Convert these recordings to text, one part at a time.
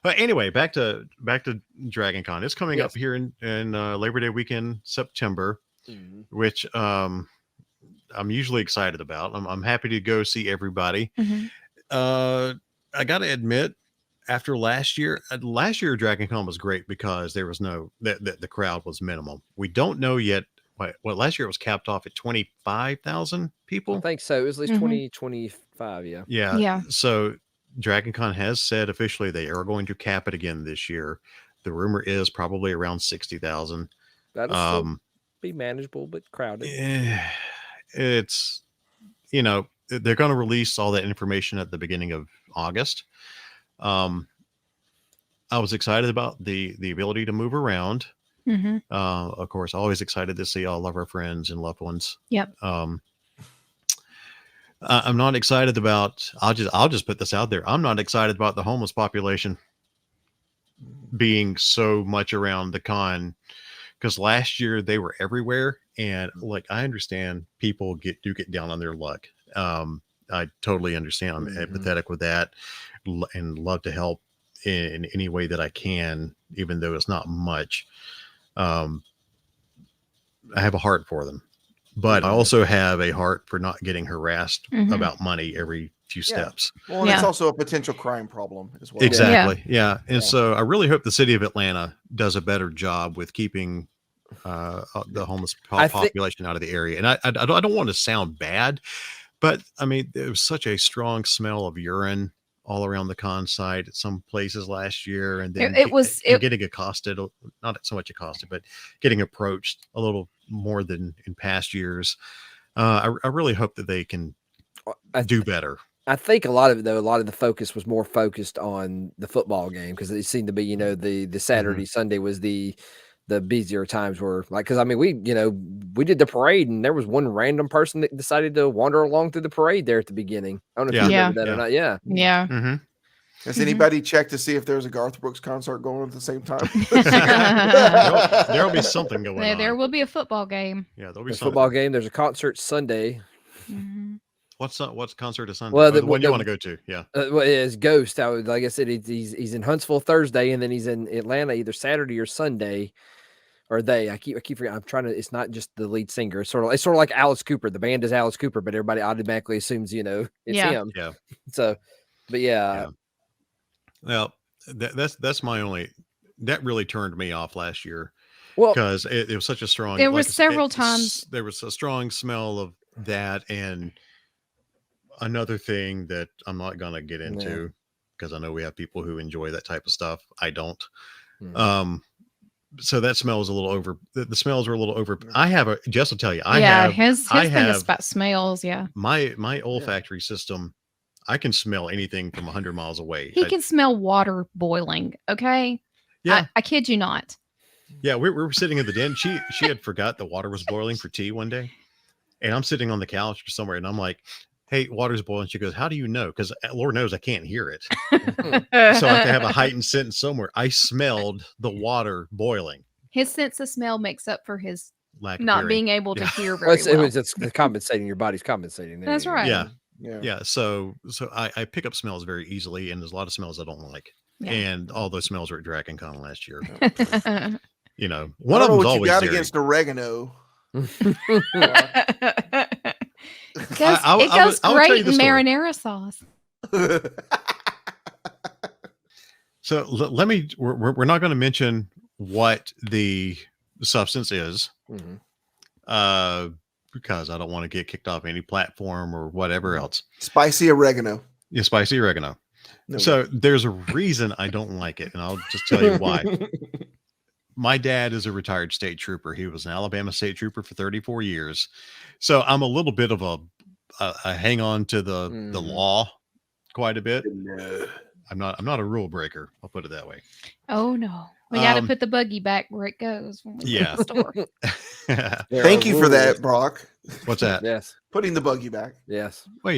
But anyway, back to Dragon Con. It's coming up Yes. here in Labor Day weekend, September, Mhm. which I'm usually excited about. I'm happy to go see everybody. Mhm. I got to admit, after last year Dragon Con was great because there was no the crowd was minimal. We don't know yet. What last year it was capped off at 25,000 I people. think so. It was at least Mhm. 2025. Yeah. Yeah. Yeah. So Dragon Con has said officially they are going to cap it again this year. The rumor is probably around 60,000. That'll still Um, be manageable, but crowded. it's they're going to release all that information at the beginning of August. I was excited about the ability to move around. Mhm. Of course, always excited to see all of our friends and loved ones. Yep. I'm not excited about. I'll just put this out there. I'm not excited about the homeless population being so much around the con, because last year they were everywhere, and like I understand people do get down on their luck. I totally understand. I'm empathetic with that, and love to help in any way that I can, even though it's not much. I have a heart for them, but I also have a heart for not getting harassed about money every few steps. Well, and it's also a potential crime problem as well. Exactly. Yeah. And so I really hope the city of Atlanta does a better job with keeping the homeless population out of the area. And I don't want to sound bad, but I mean, there was such a strong smell of urine all around the con site at some places last year, and then getting accosted, not so much accosted, but getting approached a little more than in past years. I really hope that they can do better. I think a lot of the focus was more focused on the football game, because it seemed to be, the Saturday, Sunday was the busier times where, like, because I mean, we did the parade, and there was one random person that decided to wander along through the parade there at the beginning. I don't know if you remember that or not. Yeah. Yeah. Has anybody checked to see if there's a Garth Brooks concert going at the same time? There'll be something going on. There will be a football game. Yeah, there'll be a football game. There's a concert Sunday. What's concert is Sunday? Well, the one you want to go to? Yeah. Well, it's Ghost. Like I said, he's in Huntsville Thursday, and then he's in Atlanta either Saturday or Sunday. Or I keep forgetting. I'm trying to. It's not just the lead singer. It's sort of like Alice Cooper. The band is Alice Cooper, but everybody automatically assumes it's him. Yeah. So, but yeah. Well, that's my only. That really turned me off last year. Well, because it was such a strong. There was several times there was a strong smell of that, and another thing that I'm not gonna get into because I know we have people who enjoy that type of stuff. I don't. So that smell was a little over. The smells were a little over. Jess will tell you. His thing is about smells. Yeah. My olfactory system, I can smell anything from 100 miles away. He can smell water boiling. Okay. Yeah. I kid you not. Yeah. We were sitting in the den. She had forgot the water was boiling for tea one day. And I'm sitting on the couch or somewhere, and I'm like, hey, water's boiling. She goes, how do you know? Because Lord knows I can't hear it. So I have to have a heightened sense somewhere. I smelled the water boiling. His sense of smell makes up for his lack of not being able to hear very well. It's compensating. Your body's compensating. That's right. Yeah. So I pick up smells very easily, and there's a lot of smells I don't like. Yeah. And all those smells were at Dragon Con last year. One of them's always you got there. Against oregano. It goes great in marinara sauce. So let me. We're not going to mention what the substance is, because I don't want to get kicked off any platform or whatever else. Spicy oregano. Yeah, spicy oregano. No, so there's a reason I don't like it, and I'll just tell you why. My dad is a retired state trooper. He was an Alabama state trooper for 34 years. So I'm a little bit of a hang on to the law quite a bit. I'm not a rule breaker. I'll put it that way. Oh no. We got to put the buggy back where it goes. When we go to the store. Thank you for that, Brock. What's that? Yes. Putting the buggy back. Yes. Well,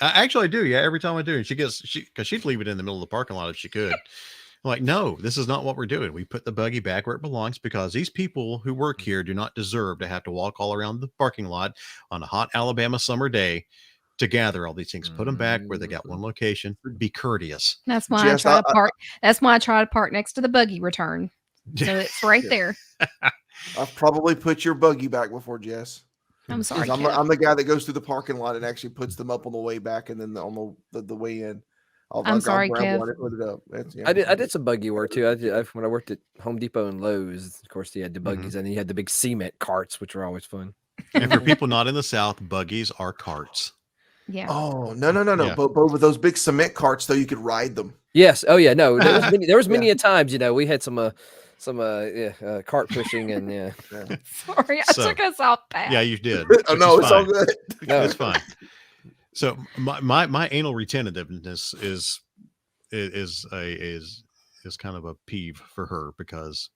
I do. Yeah. Every time I do. And because she'd leave it in the middle of the parking lot if she could. I'm like, no, this is not what we're doing. We put the buggy back where it belongs, because these people who work here do not deserve to have to walk all around the parking lot on a hot Alabama summer day to gather all these things, put them back where they got one location, be courteous. That's why Jess, I try to park. That's why I try to park next to the buggy return. So it's right Yeah. there. I've probably put your buggy back before, Jess. I'm sorry. I'm the guy that goes thugh the parking lot and actually puts them up on the way back and then on the way in. I'm sorry, grab Kev. one and put it up. I did some buggy work too. When I worked at Home Depot and Lowe's, of course, you had the buggies and you had the big cement carts, which were always fun. And for people not in the South, buggies are carts. Yeah. Oh, no. Yeah. But with those big cement carts, though, you could ride them. Yes. Oh yeah. No, there was many a times, we had some cart pushing and yeah. Sorry, I So, took us off path. Yeah, you did. Oh, no, which is it's all fine. good. No. It's fine. So my anal retentiveness is kind of a peeve for her because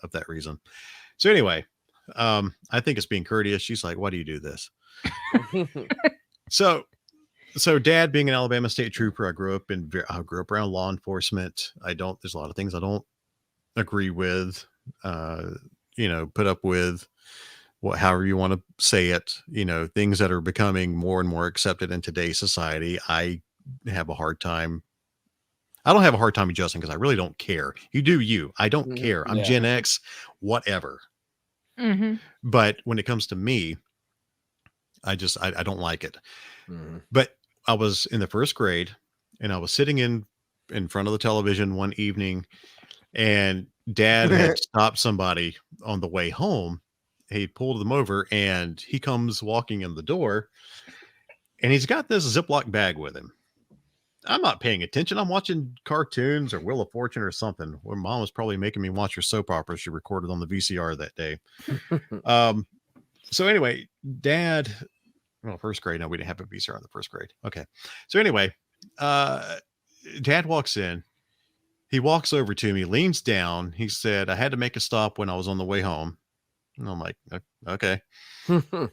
of that reason. So anyway, I think it's being courteous. She's like, "Why do you do this?" So Dad, being an Alabama State Trooper, I grew up around law enforcement. There's a lot of things I don't agree with. Put up with. However you want to say it, things that are becoming more and more accepted in today's society. I don't have a hard time adjusting because I really don't care. You do you. I don't care. I'm Gen X, whatever. Mm-hmm. But when it comes to me, I don't like it. Mm-hmm. But I was in the first grade and I was sitting in front of the television one evening and Dad had stopped somebody on the way home. He pulled them over and he comes walking in the door and he's got this Ziploc bag with him. I'm not paying attention. I'm watching cartoons or Wheel of Fortune or something where Mom was probably making me watch her soap opera she recorded on the VCR that day. So anyway, Dad, first grade. No, we didn't have a VCR in the first grade. Okay. So anyway, Dad walks in. He walks over to me, leans down. He said, "I had to make a stop when I was on the way home." And I'm like, okay. And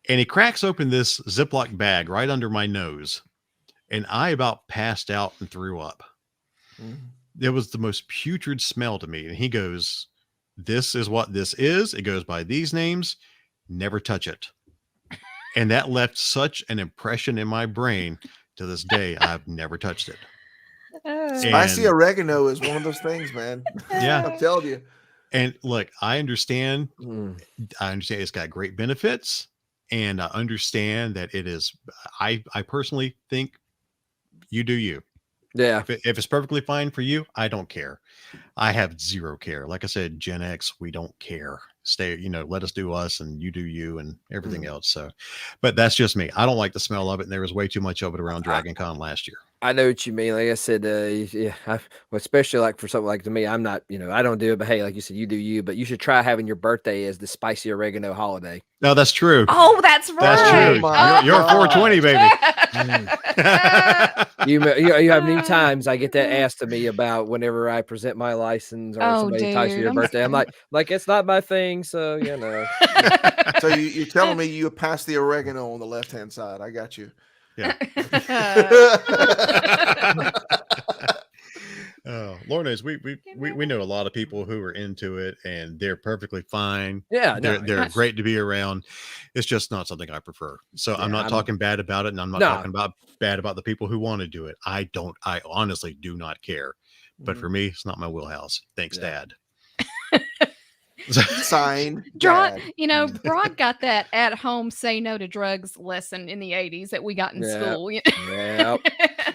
he cracks open this Ziploc bag right under my nose. And I about passed out and threw up. It was the most putrid smell to me. And he goes, "This is what this is. It goes by these names. Never touch it." And that left such an impression in my brain. To this day, I've never touched it. Spicy oregano is one of those things, man. Yeah. I'm telling you. And look, I understand it's got great benefits, and I understand that it is. I personally think you do you. Yeah. If it's perfectly fine for you, I don't care. I have zero care. Like I said, Gen X, we don't care. Let us do us and you do you and everything else. So, but that's just me. I don't like the smell of it. And there was way too much of it around Dragon Con last year. I know what you mean. Like I said, especially like for something like to me, I'm not, I don't do it, but hey, like you said, you do you, but you should try having your birthday as the spicy oregano holiday. No, that's true. Oh, that's right. That's true. Oh, You're 420, baby. You have many times I get that asked of me about whenever I present my license or somebody talks to your birthday. I'm like, it's not my thing. So, So you're telling me you passed the oregano on the left-hand side. I got you. Yeah. Oh, Lord knows we know a lot of people who are into it and they're perfectly fine. Yeah, they're great to be around. It's just not something I prefer. So I'm not talking bad about it, and I'm not talking bad about the people who want to do it. I honestly do not care. But for me, it's not my wheelhouse. Thanks, Dad. Signed. Broad got that at home say no to drugs lesson in the 80s that we got in school. Yeah.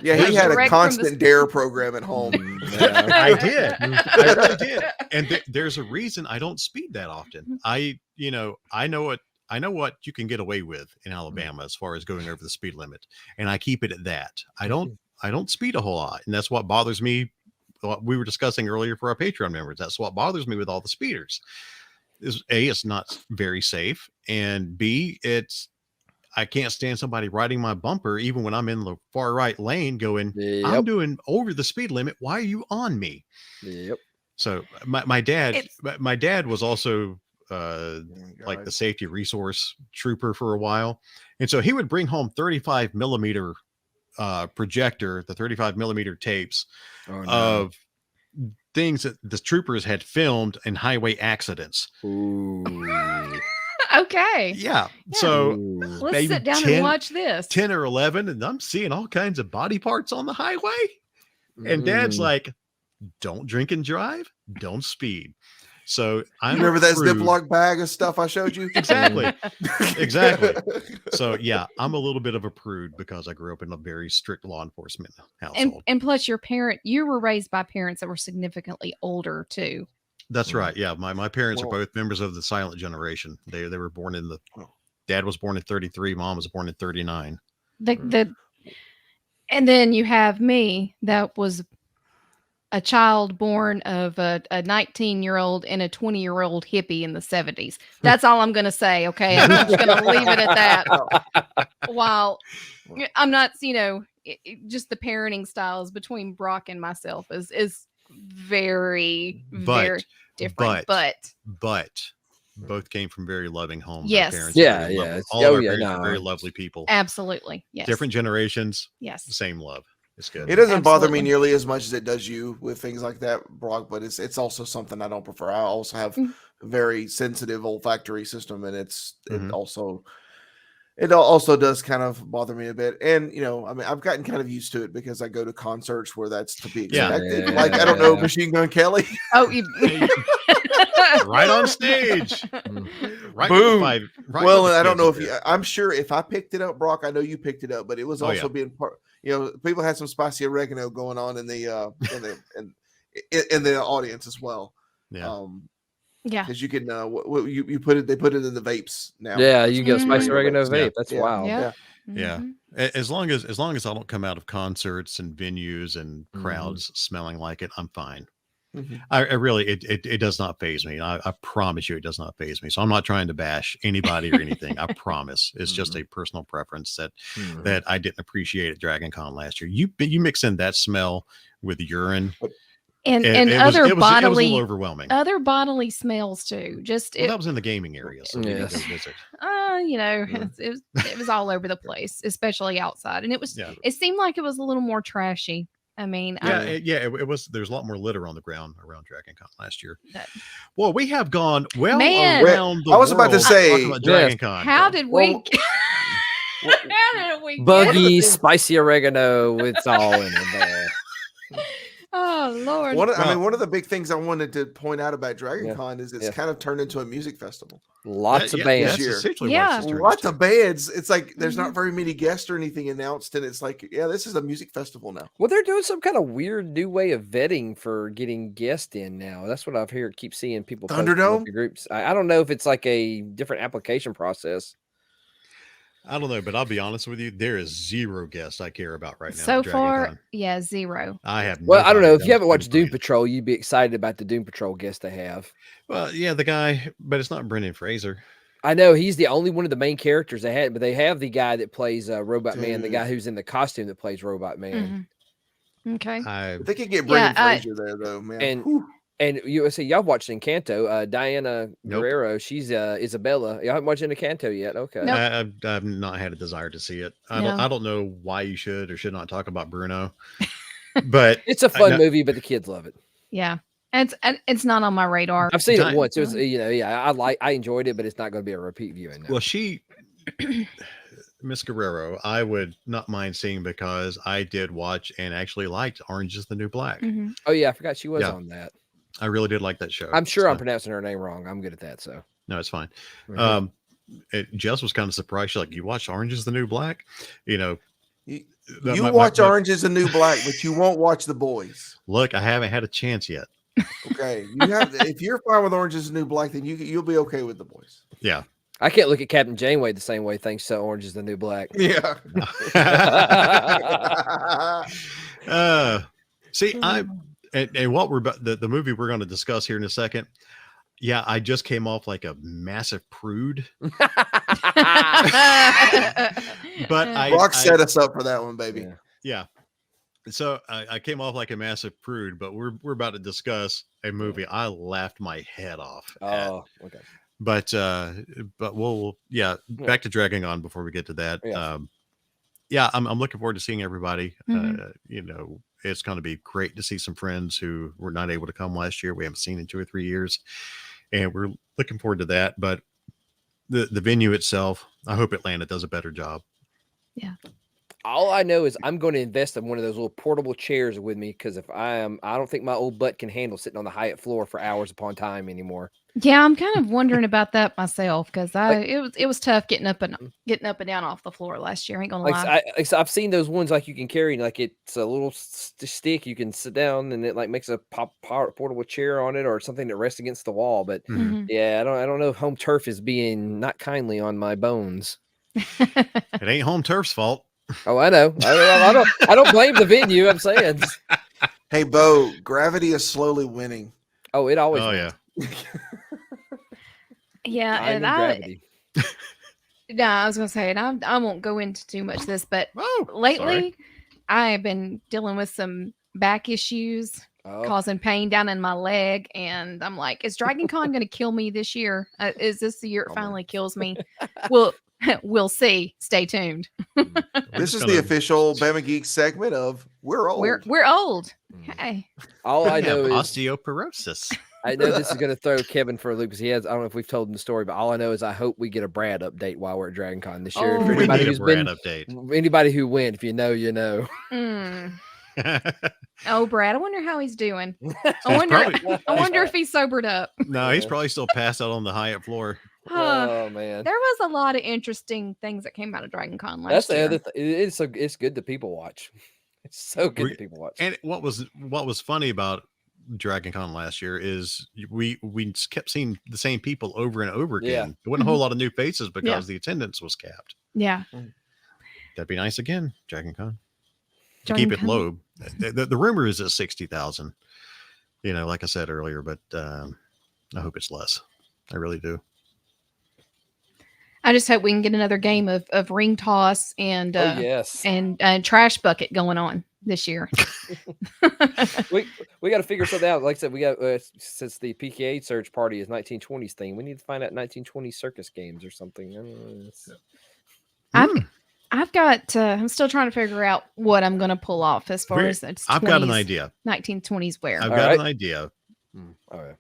Yeah, he had a constant DARE program at home. I did. I really did. And there's a reason I don't speed that often. I know what you can get away with in Alabama as far as going over the speed limit, and I keep it at that. I don't speed a whole lot, and that's what bothers me. What we were discussing earlier for our Patreon members. That's what bothers me with all the speeders. Is A, it's not very safe, and B, I can't stand somebody riding my bumper even when I'm in the far right lane going, I'm doing over the speed limit. Why are you on me? Yep. So my dad was also like the safety resource trooper for a while. And so he would bring home 35 millimeter projector, the 35 millimeter tapes of things that the troopers had filmed in highway accidents. Ooh. Okay. Yeah. Yeah. So Ooh. Let's maybe sit down 10 and watch this. 10 or 11, and I'm seeing all kinds of body parts on the highway. And Dad's Mm. like, don't drink and drive, don't speed. So I'm Remember that prude. Ziploc bag of stuff I showed you? Exactly. Exactly. So yeah, I'm a little bit of a prude because I grew up in a very strict law enforcement household. And plus you were raised by parents that were significantly older too. That's right. Yeah, my parents are Well- both members of the silent generation. They were born in the Oh. Dad was born in 33, Mom was born in 39. The and then you have me that was a child born of a 19-year-old and a 20-year-old hippie in the 70s. That's all I'm going to say. Okay. I'm just going to leave it at that. While I'm not, just the parenting styles between Brock and myself is very, very different. But both came from very loving homes. Our Yes. parents are Yeah, very yeah. lovely. It's- All of oh, our yeah, parents are no, very it's- lovely people. absolutely. Yes. Different generations, Yes. same love. It's good. It doesn't bother me Absolutely. nearly as much as it does you with things like that, Brock, but it's also something I don't prefer. I also have Mm. a very sensitive olfactory system, and Mhm. it also does kind of bother me a bit. And I mean, I've gotten kind of used to it because I go to concerts where that's to be Yeah. expected. Like, I don't know, Yeah. Machine Gun Kelly. Oh, Right on stage. Right Boom. right Well, with the I don't kids know up if there. I'm sure if I picked it up, Brock, I know you picked it up, but it was Oh, also yeah. being part. People had some spicy oregano going on in the in the audience as well. Yeah. Yeah. Because you can you put it, they put it in the vapes now. Yeah, Which you go is spicy Mhm. oregano Yeah. vape. That's Yeah. wild. Yeah. Yeah. Mhm. As long as I don't come out of concerts and venues and Mhm. crowds smelling like it, I'm fine. Mhm. I really it does not faze me. I promise you it does not faze me. So I'm not trying to bash anybody or anything. I promise. It's just a personal preference that Mhm. that I didn't appreciate at Dragon Con last year. You mix in that smell with urine. And It, and it was, other it was a bodily little overwhelming. other bodily smells too. Just Well, that was in the gaming area, so we didn't go Yes. visit. Yeah. it was all over the place, especially outside. And Yeah. it seemed like it was a little more trashy. I mean, It was. There's a lot more litter on the ground around Dragon Con last year. That- Well, we have gone well Man. around the I was about to world say, talking about yes. Dragon Con. how did Well, we well, how did we get Buggy, things- spicy oregano. It's all in there. Oh Lord. one of the big things I wanted to point out about Dragon Yeah. Con is it's Yeah. kind of turned into a music festival. Lots of Yeah, bands. that's year. essentially Yeah. what it's turned Lots into. of bands. It's like there's not very many guests or anything announced, and it's like, yeah, this is a music festival now. Well, they're doing some kind of weird new way of vetting for getting guests in now. That's what I've heard. Keep seeing people post in Thunderdome? the groups. I don't know if it's like a different application process. I don't know, but I'll be honest with you. There is zero guests I care about right now. So at Dragon far, Con. yeah, zero. I have. Well, I don't nobody know if that you I'm haven't watched super Doom into. Patrol, you'd be excited about the Doom Patrol guest they have. Well, yeah, the guy, but it's not Brendan Fraser. I know he's the only one of the main characters they had, but they have the guy that plays Robot Man, the Dude. guy who's in the costume that plays Robot Man. Mhm. Okay. I They could get Yeah, Brendan Fraser there though, man. and- Whew. And you see, y'all watched Encanto. Diana Nope. Guerrero, she's Isabella. Y'all haven't watched Encanto yet? Okay. Nope. I've not had a desire to see it. I No. don't know why you should or should not talk about Bruno, but It's a fun know- movie, but the kids love it. Yeah. And it's not on my radar. I've seen Di- it once. It was, I enjoyed it, but it's not going to be a repeat viewing. now. well, she, Miss Guerrero, I would not mind seeing because I did watch and actually liked Orange is the New Black. Mhm. Oh yeah, I forgot she was Yeah. on that. I really did like that show. I'm sure I'm So- pronouncing her name wrong. I'm good at that. So No, it's fine. Mhm. Jess was kind of surprised. She's like, "You watch Orange is the New Black?" You know, You, that- you my- watch my- Orange is the New Black, but you won't watch The Boys. Look, I haven't had a chance yet. Okay, you have. If you're fine with Orange is the New Black, then you'll be okay with The Boys. Yeah. I can't look at Captain Janeway the same way thanks to Orange is the New Black. Yeah. See, I Mm. and what we're about the movie we're going to discuss here in a second. Yeah, I just came off like a massive prude, but Brock set us up for that one, baby. Yeah. yeah. So I came off like a massive prude, but we're about to discuss a movie I laughed my head off at. Oh, okay. But we'll back to dragging on before we get to that. Yeah. I'm looking forward to seeing everybody. Mhm. It's going to be great to see some friends who were not able to come last year. We haven't seen in 2 or 3 years, and we're looking forward to that. But the venue itself, I hope Atlanta does a better job. All I know is I'm going to invest in one of those little portable chairs with me because if I don't think my old butt can handle sitting on the Hyatt floor for hours upon time anymore. Yeah, I'm kind of wondering about that myself because Like- it was tough getting up and down off the floor last year. I ain't gonna lie. I've seen those ones like you can carry, like it's a little stick you can sit down and it like makes a portable chair on it or something that rests against the wall. But Mhm. yeah, I don't know if home turf is being not kindly on my bones. It ain't home turf's fault. Oh, I know. I don't blame the venue. I'm saying. Hey, Bo, gravity is slowly winning. Oh, it always. Oh wins. yeah. Yeah, Time and and gravity. I was gonna say, and I won't go into too much of this, but Oh, lately I have been dealing with some back issues Oh, causing pain down in my leg, and I'm like, is Dragon Con going to kill me this year? Is this the year it Oh, man. finally kills me? We'll see. Stay tuned. This is the official Bama Geek segment of We're Old. We're old. Mm. Hey, all I I have know is osteoporosis. I know this is going to throw Kevin for a loop because he has. I don't know if we've told him the story, but all I know is I hope we get a Brad update while we're at Dragon Con this year. Oh. For We anybody need a who's Brad been, update. anybody who went, if you know, you know. Mm. Oh, Brad, I wonder how he's doing. I He's wonder. probably- I wonder if he's sobered up. No, he's Yeah. probably still passed out on the Hyatt floor. Oh man, There was a lot of interesting things that came out of Dragon Con last that's the year. other. It's good to people watch. It's so good to people watch. And what was funny about Dragon Con last year is we kept seeing the same people over and over again. Yeah. There wasn't a whole lot of new faces because Yeah. the attendance was capped. Yeah. That'd be nice again, Dragon Con. To Dragon keep it Con. low. The rumor is at 60,000. You know, like I said earlier, but I hope it's less. I really do. I just hope we can get another game of ring toss and Oh yes, and trash bucket going on this year. we got to figure something out. Like I said, we got since the PKA search party is 1920s thing. We need to find out 1920 circus games or something. I don't know, I've got. I'm still trying to figure out what I'm going to pull off as far as it's I've got an 20s, idea. 1920s wear. I've All got right. an idea. Oh yeah.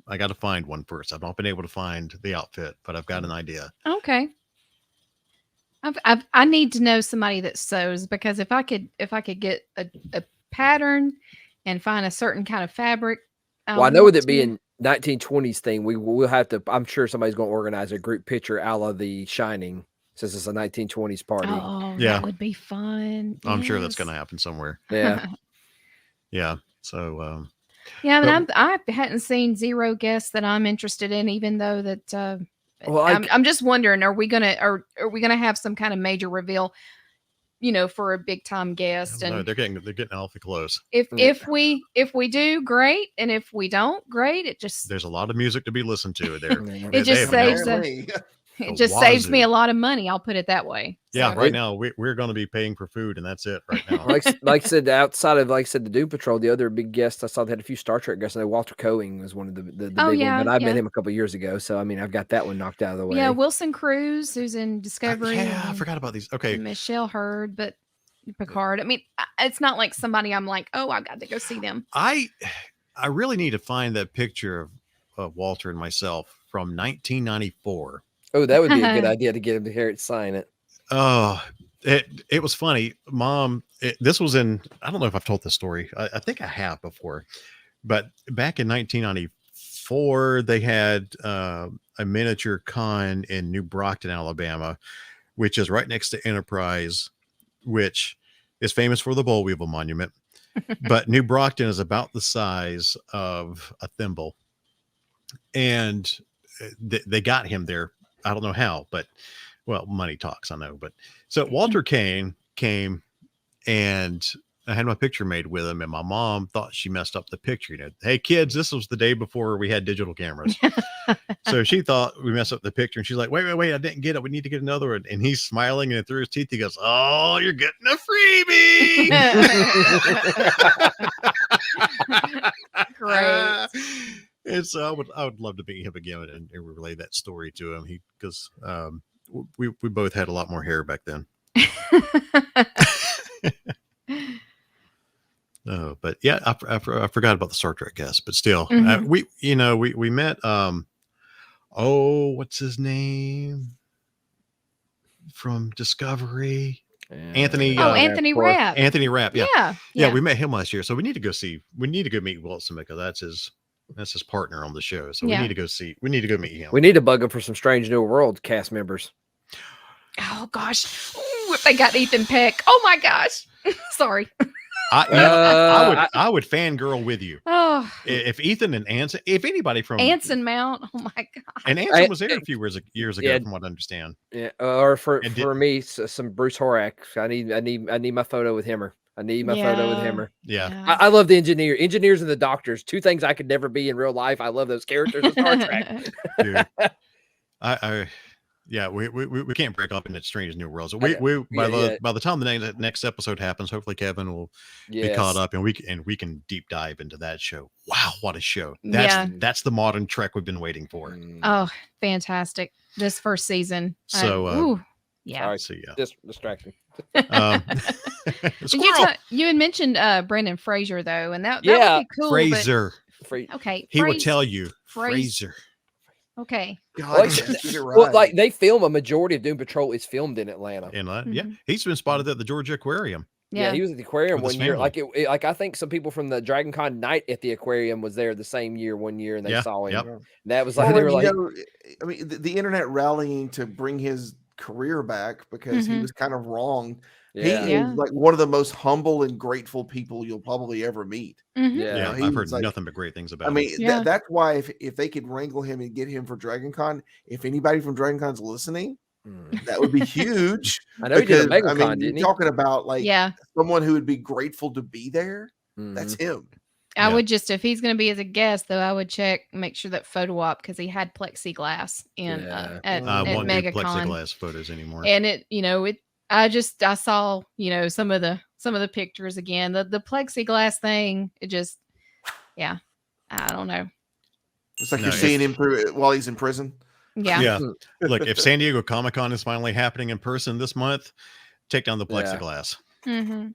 I gotta find one first. I've not been able to find the outfit, but I've got an idea. Okay. I need to know somebody that sews because if I could get a pattern and find a certain kind of fabric. Well, I know with want it being 1920s thing, we'll have to. I'm sure somebody's going to organize a group picture a la The Shining, since it's a 1920s party. Oh, Yeah. that would be fun. I'm sure that's Yes. going to happen somewhere. Yeah. Yeah. So Yeah, But- but I hadn't seen zero guests that I'm interested in, even though that. Well, I'm just wondering, are we gonna have some kind of major reveal, for a big time I guest? don't know, And they're getting awfully close. if Yeah. if we do, great, and if we don't, great. It just There's a lot of music to be listened to there. Yeah. It just They have saves announced- us. It just saves me wazoo. a lot of money. I'll put it that way. Yeah, So- right now we're going to be paying for food, and that's it right now. like I said, outside of the Doom Patrol, the other big guests I saw, they had a few Star Trek guests. I know Walter Coing was one of the Oh, big yeah, one, but I met yeah. him a couple years ago, so I mean I've got that one knocked out of the way. Yeah, Wilson Cruz, who's in Discovery. Yeah, I and forgot about these. Okay, Michelle Hurd, but Picard. I mean, it's not like somebody I'm like, oh, I've got to go see them. I really need to find that picture of Walter and myself from 1994. Oh, that would be a good idea to get him to hear it sign it. Oh, it was funny. Mom, this was in, I don't know if I've told this story. I think I have before, but back in 1994, they had a miniature con in New Brockton, Alabama, which is right next to Enterprise, which is famous for the Boll Weevil Monument. But New Brockton is about the size of a thimble. And they got him there. I don't know how, but well, money talks, I know. But so Walter Kane came and I had my picture made with him, and my mom thought she messed up the picture. Hey kids, this was the day before we had digital cameras. So she thought we messed up the picture, and she's like, wait, I didn't get it. We need to get another one. And he's smiling, and through his teeth, he goes, oh, you're getting a freebie. Great. And so I would love to meet him again and relay that story to him. Because we both had a lot more hair back then. Oh, but yeah, I forgot about the Star Trek guest, but still, Mhm. we met Oh, what's his name from Discovery? Anthony, Oh, uh, Anthony of course. Rapp. Anthony Rapp. Yeah. Yeah. We met him last year, so we need to go meet Wilson because that's his partner on the show. So Yeah. we need to go meet him. We need to bug them for some Strange New World cast members. Oh gosh. Ooh, if they got Ethan Peck. Oh my gosh. Sorry. I would fangirl with you Oh, if Ethan and Anson, if anybody from Anson Mount. Oh my god. and Anson was there a few years ago, yeah. from what I understand. Yeah, or for And me, some Bruce Horak. I need my photo with him. I need my photo with him. Yeah. I love the engineers and the doctors. Two things I could never be in real life. I love those characters in Star Trek. Dude. We can't break up into Strange New Worlds. So by the time the next episode happens, hopefully Kevin will be caught up and we can deep dive into that show. Wow, what a show. That's the modern Trek we've been waiting for. Oh, fantastic. This first season. So yeah. All right, so yeah. Just distraction. You had mentioned Brendan Fraser though, and that would be cool. Fraser. Okay. He would tell you Fraser. Okay. God, you're right. Well, like they film a majority of Doom Patrol is filmed in Atlanta. Yeah, he's been spotted at the Georgia Aquarium. Yeah, he was at the aquarium with one his year. family. Like I think some people from the Dragon Con night at the aquarium was there the same year one year, and they saw him. Yep. That was like they were like, I mean, the internet rallying to bring his career back because he was kind of wrong. yeah, He is like one of the most humble and grateful people you'll probably ever meet. Yeah, He I've was heard nothing but great things about I him. mean, that's why if they could wrangle him and get him for Dragon Con, if anybody from Dragon Con's listening, that would be huge. I know he did a Mega Con, didn't he? Talking about like Yeah. someone who would be grateful to be there. That's him. I would just, if he's going to be as a guest, though, I would make sure that photo op because he had plexiglass in at won't do MegaCon. plexiglass photos anymore. And I saw some of the pictures again. The plexiglass thing. It just, I don't know. It's like you're seeing him while he's in prison. Yeah. Yeah. Look, if San Diego Comic-Con is finally happening in person this month, take down the plexiglass. Mm-hmm.